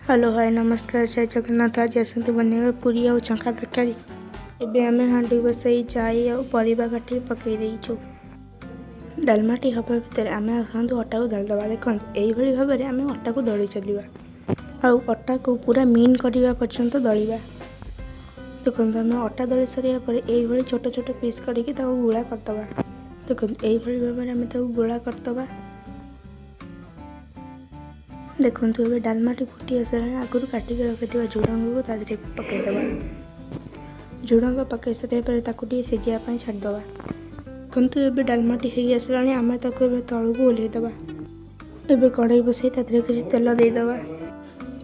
Hello hi नमस्कार जय जगन्नाथ। आज आसते बन पूरी और छंका तरकारी। एबे आमे हांडी बसई जाई और परिबा काटी पकई देइछु। डालमाटी हवा भितर आमे आसतु अटा को दली दबा। देखो यही भाव में आमे अटा को दली चलवा और अटा को पूरा मीन करने पर्यंत दलिबा। देखो आम अटा दली सरिया पर यही छोट छोट पीस करके गुड़ा करदबा। देखो यही भाव में आम गुड़ा करदबा। देखो ये डालमाटी फुटी आस आगुरी काटिक रखि झुड़ंग को तादे पकईदबा। झुड़ंग पकई सारे सीझापी छाड़दबा। देखो ये डालमाटी हो आसला आम तलू को ओल्लैदबा। एबे कड़ाई बसई तादे किसी तेल देदबा।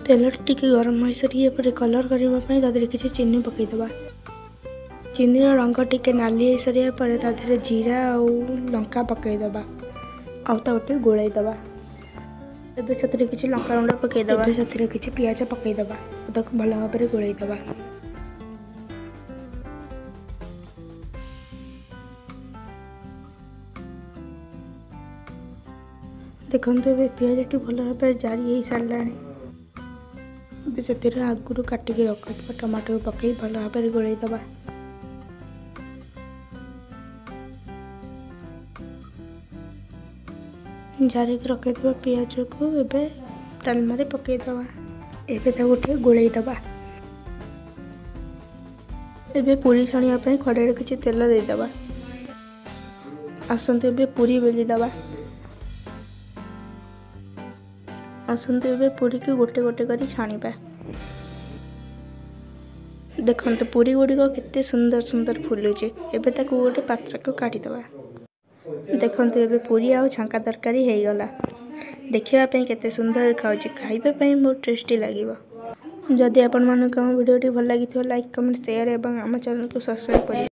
तेल टी गरम हो सारे कलर करने किसी चीनी पकईदबा। चीनी रंग टी नाली सारे पर जीरा और लंका पकईदबा और गोटे गोलैदबा। एबे से किसी लंका गुंड पकईदबा। से किसी पियाज पकईदबा और भल भाव में गोलैदबा। देखो ये पियाज टी भल भाव में जारी हो सारा। से आगुरी काटिक रखा टमाटो को पकई भल भाव में गोलैदबा। जारी रखी पियाज को एबे डालमा पकईदबा। एबे गोटे गोलैदबा। एबे पूरी छाणिया कड़ाई किसी तेल देदबा। आसतु एबे पूरी बेलीदबा। आसतु एबे पूरी की गोटे गोटे करी छाणिबा। देखो पूरी गुड़िक केते सुंदर सुंदर फुलुचे। एबे ताकू गोटे पात्र को काढ़ीदबा। देखो ये पूरी आ छंका तरकारी हो गला। देखापी केते सुंदर देखा खाइबापी बहुत टेस्टी लगे। जदि आपण मानक वीडियो भल लगी लाइक कमेंट शेयर और आम चैनल को सब्सक्राइब करें।